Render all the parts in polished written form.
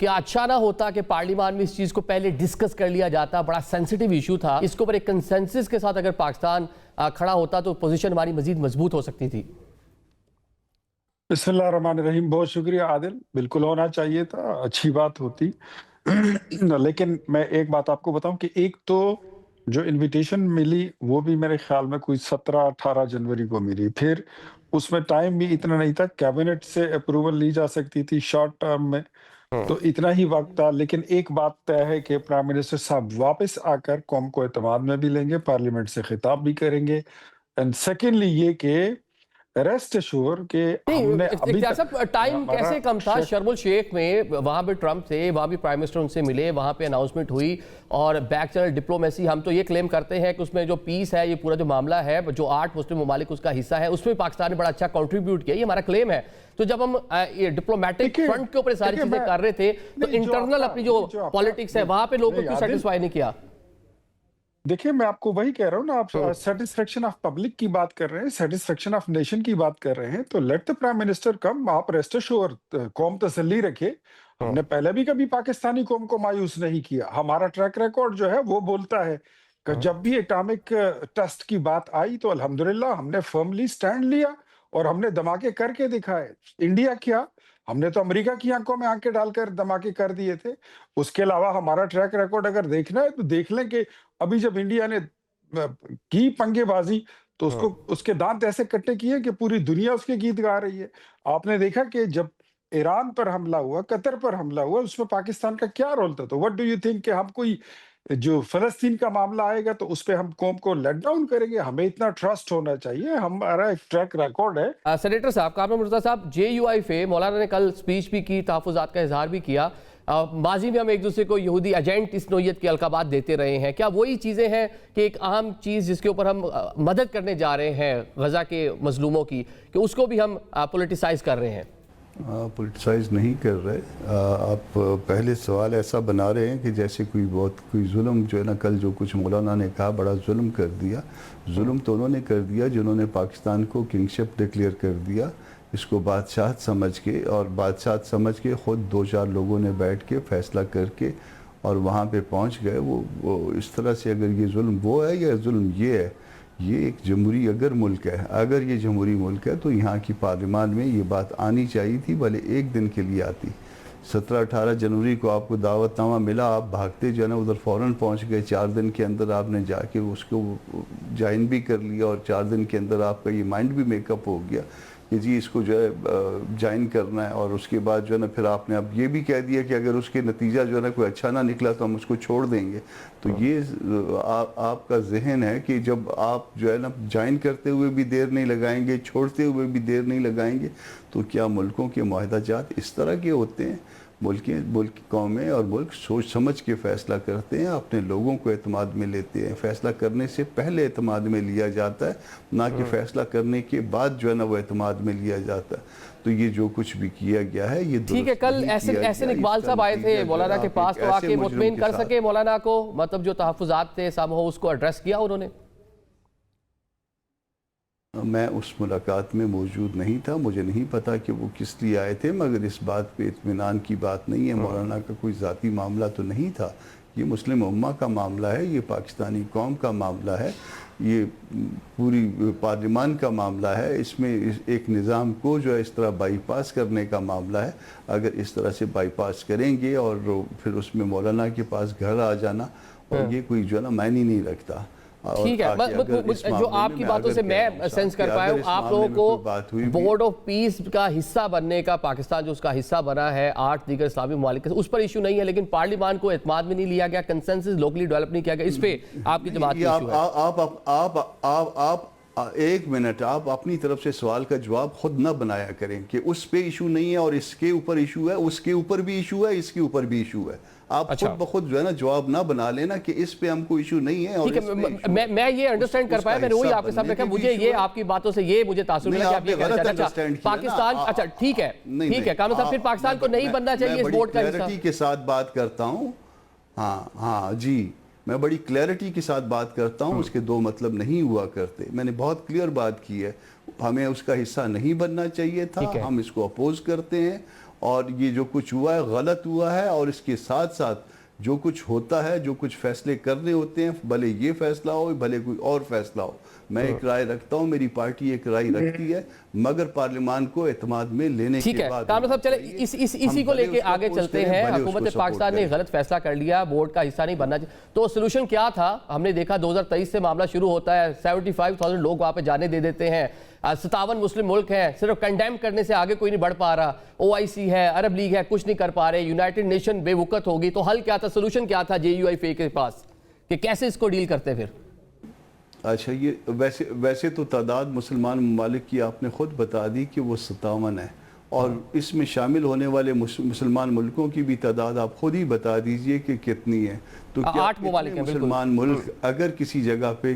کیا اچھا نہ ہوتا کہ پارلیمان میں اس چیز کو پہلے ڈسکس کر لیا جاتا؟ بڑا سینسٹیو ایشو تھا، اس کے اوپر ایک کنسنسس کے ساتھ اگر پاکستان کھڑا ہوتا تو پوزیشن ہماری مزید مضبوط ہو سکتی تھی۔ بسم اللہ الرحمن الرحیم، بہت شکریہ عادل، بالکل ہونا چاہیے تھا، اچھی بات ہوتی۔ لیکن میں ایک بات آپ کو بتاؤں کہ ایک تو جو انویٹیشن ملی وہ بھی میرے خیال میں کوئی 17-18 جنوری کو ملی، پھر اس میں ٹائم بھی اتنا نہیں تھا، کیبنٹ سے اپروول لی جا سکتی تھی شارٹ ٹرم میں، تو اتنا ہی وقت تھا۔ لیکن ایک بات طے ہے کہ پرائم منسٹر صاحب واپس آ کر قوم کو اعتماد میں بھی لیں گے، پارلیمنٹ سے خطاب بھی کریں گے، اینڈ سیکنڈلی یہ کہ ریسٹ ایشور کہ ہم نے ابھی اختیار تک صاحب ٹائم کیسے کم تھا؟ شرم الشیخ میں وہاں پہ ٹرمپ تھے، وہاں بھی پرائم منسٹر ان سے ملے، وہاں پہ اناؤنسمنٹ ہوئی، اور بیک چینل ڈپلومیسی ہم تو یہ کلیم کرتے ہیں کہ اس میں جو پیس ہے، یہ پورا جو معاملہ ہے، جو 8 مسلم ممالک اس کا حصہ ہے، اس میں پاکستان نے بڑا اچھا کنٹریبیوٹ کیا، یہ ہمارا کلیم ہے۔ تو جب ہم ڈپلومیٹک فرنٹ کے اوپر ساری چیزیں کر رہے تھے تو انٹرنل اپنی جو پالیٹکس ہے وہاں پہ لوگوں کو کیوں سیٹسفائی نہیں کیا؟ دیکھیں میں آپ کو وہی کہہ رہا ہوں نا، آپ سیٹسفیکشن آف پبلک کی بات کر رہے ہیں، سیٹسفیکشن آف نیشن کی بات کر رہے ہیں، تو لیٹ دا پرائم منسٹر کم، آپ ریسٹ ایشور قوم تسلی رکھے۔ ہم نے پہلے بھی کبھی پاکستانی قوم کو مایوس نہیں کیا، ہمارا ٹریک ریکارڈ جو ہے وہ بولتا ہے کہ جب بھی اٹامک ٹیسٹ کی بات آئی تو الحمدللہ ہم نے فرملی سٹینڈ لیا اور ہم نے دھماکے کر کے دکھائے۔ انڈیا کیا، ہم نے تو امریکہ کی آنکھوں میں آنکھیں ڈال کر دھماکے کر دیے تھے۔ اس کے علاوہ ہمارا ٹریک ریکارڈ اگر دیکھنا ہے تو دیکھ لیں کہ ابھی جب انڈیا نے کی پنگے بازی تو اس کے دانت ایسے کٹے کیے کہ پوری دنیا اس کے گیت گا رہی ہے۔ آپ نے دیکھا کہ جب ایران پر حملہ ہوا، قطر پر حملہ ہوا، اس میں پاکستان کا کیا رول تھا؟ تو وٹ ڈو یو تھنک کہ ہم کوئی جو فلسطین کا معاملہ آئے گا تو اس پہ ہم قوم کو لیٹ ڈاؤن کریں گے؟ ہمیں اتنا ٹرسٹ ہونا چاہیے، ہمارا ایک ٹریک ریکارڈ ہے۔ سینیٹر صاحب، کامران مرتضیٰ صاحب، جے یو آئی پہ مولانا نے کل سپیچ بھی کی، تحفظات کا اظہار بھی کیا۔ ماضی میں ہم ایک دوسرے کو یہودی ایجنٹ اس نوعیت کے القابات دیتے رہے ہیں، کیا وہی چیزیں ہیں کہ ایک اہم چیز جس کے اوپر ہم مدد کرنے جا رہے ہیں غزہ کے مظلوموں کی، کہ اس کو بھی ہم پولیٹیسائز کر رہے ہیں؟ پولیٹیسائز نہیں کر رہے، آپ پہلے سوال ایسا بنا رہے ہیں کہ جیسے کوئی ظلم جو ہے نا، کل جو کچھ مولانا نے کہا بڑا ظلم کر دیا۔ ظلم تو انہوں نے کر دیا جنہوں نے پاکستان کو کنگشپ ڈکلیئر کر دیا، اس کو بادشاہت سمجھ کے، اور بادشاہت سمجھ کے خود 2-4 لوگوں نے بیٹھ کے فیصلہ کر کے اور وہاں پہ پہنچ گئے۔ وہ اس طرح سے اگر یہ ظلم وہ ہے یا ظلم یہ ہے، یہ ایک جمہوری اگر ملک ہے، اگر یہ جمہوری ملک ہے تو یہاں کی پارلیمان میں یہ بات آنی چاہیے تھی، بھلے ایک دن کے لیے آتی۔ 17-18 جنوری کو آپ کو دعوت نامہ ملا، آپ بھاگتے جو ہے نا ادھر فوراً پہنچ گئے، 4 دن کے اندر آپ نے جا کے اس کو جوائن بھی کر لیا، اور 4 دن کے اندر آپ کا یہ مائنڈ بھی میک اپ ہو گیا کہ جی اس کو جو ہے جوائن کرنا ہے، اور اس کے بعد جو ہے نا پھر آپ نے اب یہ بھی کہہ دیا کہ اگر اس کے نتیجہ جو ہے نا کوئی اچھا نہ نکلا تو ہم اس کو چھوڑ دیں گے۔ تو یہ آپ کا ذہن ہے کہ جب آپ جو ہے نا جوائن کرتے ہوئے بھی دیر نہیں لگائیں گے، چھوڑتے ہوئے بھی دیر نہیں لگائیں گے، تو کیا ملکوں کے معاہدہ جات اس طرح کے ہوتے ہیں؟ ملک قومیں اور ملک سوچ سمجھ کے فیصلہ کرتے ہیں، اپنے لوگوں کو اعتماد میں لیتے ہیں۔ فیصلہ کرنے سے پہلے اعتماد میں لیا جاتا ہے، نہ کہ فیصلہ کرنے کے بعد جو ہے نا وہ اعتماد میں لیا جاتا ہے۔ تو یہ جو کچھ بھی کیا گیا ہے یہ ٹھیک ہے۔ کل احسن اقبال صاحب آئے تھے مولانا کے پاس، تو آ کے مطمئن کر سکے مولانا کو، مطلب جو تحفظات تھے سب ہو اس کو ایڈریس کیا انہوں نے؟ میں اس ملاقات میں موجود نہیں تھا، مجھے نہیں پتا کہ وہ کس لیے آئے تھے، مگر اس بات پہ اطمینان کی بات نہیں ہے، مولانا کا کوئی ذاتی معاملہ تو نہیں تھا، یہ مسلم امہ کا معاملہ ہے، یہ پاکستانی قوم کا معاملہ ہے، یہ پوری پارلیمان کا معاملہ ہے۔ اس میں ایک نظام کو جو ہے اس طرح بائی پاس کرنے کا معاملہ ہے۔ اگر اس طرح سے بائی پاس کریں گے اور پھر اس میں مولانا کے پاس گھر آ جانا، اور یہ کوئی جو ہے نا معنی نہیں رکھتا۔ ٹھیک ہے، جو آپ کی باتوں سے میں سینس کر پایا ہوں، آپ لوگوں کو بورڈ آف پیس کا حصہ بننے کا، پاکستان جو اس کا حصہ بنا ہے 8 دیگر اسلامی ممالک اس پر ایشو نہیں ہے، لیکن پارلیمان کو اعتماد میں نہیں لیا گیا، کنسنسس لوکلی ڈیولپ نہیں کیا گیا، اس پہ آپ کی جماعت کی ایشو ہے۔ آپ ایک منٹ، آپ اپنی طرف سے سوال کا جواب خود نہ بنایا کریں کہ اس پہ ایشو نہیں ہے اور اس کے اوپر ایشو ہے، اس کے اوپر بھی ایشو ہے، اس کے اوپر بھی ایشو ہے۔ آپ خود بخود جو ہے نا جواب نہ بنا لینا کہ اس پہ ہم کو ایشو نہیں ہے اور اس پہ ایشو ہے۔ میں یہ انڈرسٹینڈ کر پایا، میں نے وہی آپ کے سامنے کہا، مجھے یہ آپ کی باتوں سے یہ مجھے تاثر ملا کہ آپ یہ کہنا چاہتے ہیں پاکستان، اچھا ٹھیک ہے کامران صاحب، پھر پاکستان کو نہیں بننا چاہیے اس بورڈ کا حصہ؟ میں بڑی کلیئرٹی کے ساتھ بات کرتا ہوں، ہاں جی، میں بڑی کلیئرٹی کے ساتھ بات کرتا ہوں، اس کے 2 مطلب نہیں ہوا کرتے۔ میں نے بہت کلیئر بات کی ہے، ہمیں اس کا حصہ نہیں بننا چاہیے تھا، ہم اس کو اپوز کرتے ہیں، اور یہ جو کچھ ہوا ہے غلط ہوا ہے، اور اس کے ساتھ ساتھ جو کچھ ہوتا ہے، جو کچھ فیصلے کرنے ہوتے ہیں، بھلے یہ فیصلہ ہو بھلے کوئی اور فیصلہ ہو، میں ایک رائے رکھتا ہوں، میری پارٹی ایک رائے رکھتی ہے، مگر پارلیمان کو اعتماد میں لینے کے بعد۔ کامران صاحب چلے اسی کو لے کے آگے چلتے ہیں۔ حکومت پاکستان نے غلط فیصلہ کر لیا، بورڈ کا حصہ نہیں بننا چاہیے، تو سلوشن کیا تھا؟ ہم نے دیکھا 2023 سے معاملہ شروع ہوتا ہے، 75,000 لوگ وہاں پہ جانے دے دیتے ہیں، 57 مسلم ملک ہیں، صرف کنڈیم کرنے سے آگے کوئی نہیں بڑھ پا رہا، OIC ہے، عرب لیگ ہے، کچھ نہیں کر پا رہے، یونائٹڈ نیشن بے وقت ہوگی، تو حل کیا تھا، سلوشن کیا تھا JUIF کے پاس کہ کیسے اس کو ڈیل کرتے پھر؟ اچھا، یہ ویسے تو تعداد مسلمان ممالک کی آپ نے خود بتا دی کہ وہ 57 ہے، اور اس میں شامل ہونے والے مسلمان ملکوں کی بھی تعداد آپ خود ہی بتا دیجئے کہ کتنی ہے۔ تو کیا 8 ممالک ہیں مسلمان ملک اگر کسی جگہ پہ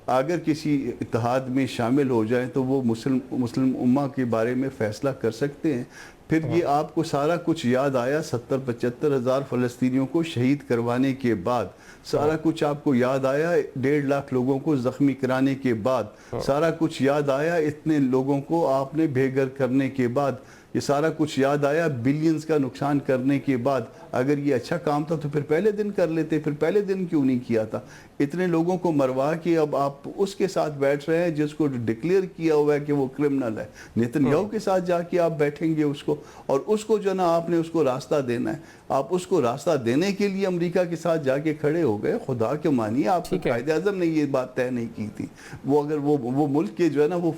اگر کسی اتحاد میں شامل ہو جائیں تو وہ مسلم امہ کے بارے میں فیصلہ کر سکتے ہیں؟ پھر یہ آپ کو سارا کچھ یاد آیا 70-75 ہزار فلسطینیوں کو شہید کروانے کے بعد، سارا کچھ آپ کو یاد آیا 1.5 لاکھ لوگوں کو زخمی کرانے کے بعد، سارا کچھ یاد آیا اتنے لوگوں کو آپ نے بے گھر کرنے کے بعد، یہ سارا کچھ یاد آیا بلینز کا نقصان کرنے کے بعد۔ اگر یہ اچھا کام تھا تو پھر پہلے دن کر لیتے، پھر پہلے دن کیوں نہیں کیا تھا؟ اتنے لوگوں کو مروا کے اب آپ اس کے ساتھ بیٹھ رہے ہیں جس کو ڈکلیئر کیا ہوا ہے کہ وہ کرمنل ہے، نیتن کے ساتھ جا کے آپ بیٹھیں گے اس کو، اور اس کو جو نا آپ نے اس کو راستہ دینا ہے، آپ اس کو راستہ دینے کے لیے امریکہ کے ساتھ جا کے کھڑے ہو گئے۔ خدا کے مانیے آپ کے قائد اعظم نے یہ بات طے نہیں کی تھی، وہ اگر وہ ملک کے جو ہے نا وہ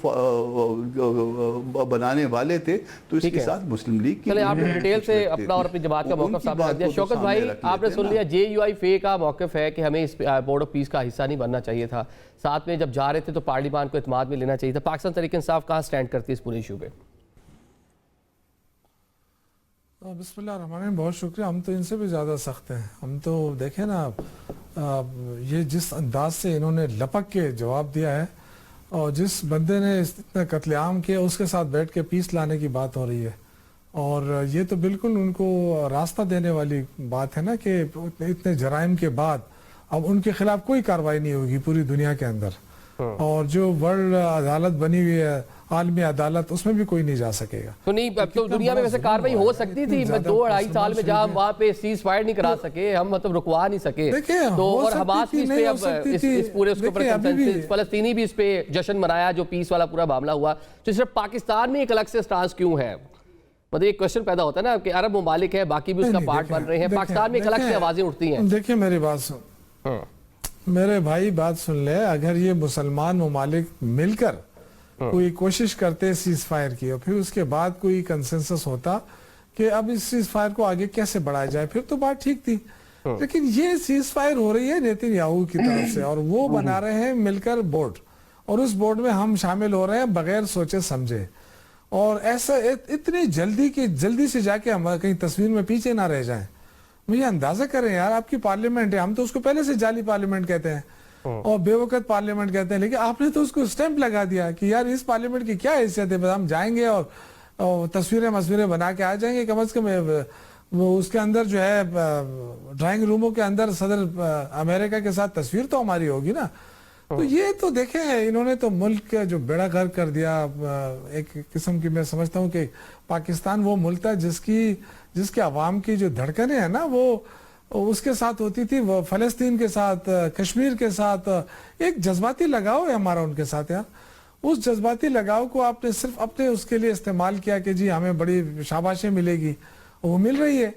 بنانے والے تھے تو اس کے ساتھ مسلم لیگ کی۔ چلے آپ نے ڈیٹیل سے اپنا اور اپنی جماعت کا موقف سامنے رکھ دیا۔ شوکت بھائی، آپ نے سن لیا JUIF کا موقف ہے کہ ہمیں اس بورڈ آف پیس کا حصہ نہیں بننا چاہیے تھا، ساتھ میں جب جا رہے تھے تو پارلیمان کو اعتماد میں لینا چاہیے تھا۔ پاکستان تحریک انصاف کہاں سٹینڈ کرتی ہے اس پورے ایشو پہ؟ بسم اللہ الرحمن الرحیم، بہت شکریہ۔ ہم تو ان سے بھی زیادہ سخت ہیں۔ ہم تو دیکھیں نا، یہ جس انداز سے انہوں نے لپک کے جواب دیا ہے، اور جس بندے نے اتنا قتل عام کیا اس کے ساتھ بیٹھ کے پیس لانے کی بات ہو رہی ہے، اور یہ تو بالکل ان کو راستہ دینے والی بات ہے نا کہ اتنے جرائم کے بعد اب ان کے خلاف کوئی کارروائی نہیں ہوگی پوری دنیا کے اندر، اور جو ورلڈ عدالت بنی ہوئی ہے، عالمی عدالت، اس میں بھی کوئی نہیں جا سکے گا۔ تو نہیں، اب تو دنیا میں ویسے کارروائی ہو سکتی تھی، 2-2.5 سال میں جہاں ہم وہاں پہ سیز فائر نہیں کرا سکے، ہم مطلب رکوا نہیں سکے، تو اور حماس بھی اس پہ اب اس پورے اس کے اوپر کنسنسس، فلسطینی بھی اس پہ جشن منایا جو پیس والا پورا معاملہ ہوا، تو صرف پاکستان میں ایک الگ سے سٹانس کیوں ہے؟ مطلب ایک کوشچن پیدا ہوتا ہے نا کہ عرب ممالک ہے، باقی بھی اس کا پارٹ بن رہے ہیں، پاکستان میں ایک الگ سے آوازیں اٹھتی ہیں۔ دیکھیں میری بات سن، میرے بھائی بات سن لے، اگر یہ مسلمان ممالک مل کر کوئی کوشش کرتے سیز فائر کی، اور پھر اس کے بعد کوئی کنسنسس ہوتا کہ اب اس سیز فائر کو آگے کیسے بڑھایا جائے، پھر تو بات ٹھیک تھی، لیکن یہ سیز فائر ہو رہی ہے نیتن یاہو کی طرف سے، اور وہ بنا رہے ہیں مل کر بورڈ، اور اس بورڈ میں ہم شامل ہو رہے ہیں بغیر سوچے سمجھے، اور ایسا اتنی جلدی سے جا کے ہم کہیں تصویر میں پیچھے نہ رہ جائیں۔ مجھے اندازہ کریں یار، آپ کی پارلیمنٹ ہے، ہم تو اس کو پہلے سے جعلی پارلیمنٹ کہتے ہیں اور بے وقت پارلیمنٹ کہتے ہیں، لیکن آپ نے تو اس کو سٹیمپ لگا دیا کہ یار اس پارلیمنٹ کی کیا حیثیت ہے، بس ہم جائیں گے اور تصویریں بنا کے آ جائیں گے، کم از کم وہ اس کے اندر جو ہے ڈرائنگ روموں کے اندر صدر امریکہ کے ساتھ تصویر تو ہماری ہوگی نا۔ تو یہ تو دیکھیں انہوں نے تو ملک کا جو بیڑا غرق کر دیا۔ ایک قسم کی میں سمجھتا ہوں کہ پاکستان وہ ملک تھا جس کے عوام کی جو دھڑکنیں ہیں نا، وہ اس کے ساتھ ہوتی تھی، وہ فلسطین کے ساتھ، کشمیر کے ساتھ ایک جذباتی لگاؤ ہے ہمارا ان کے ساتھ یار۔ اس جذباتی لگاؤ کو آپ نے صرف اپنے اس کے لیے استعمال کیا کہ جی ہمیں بڑی شاباشیں ملے گی، وہ مل رہی ہے،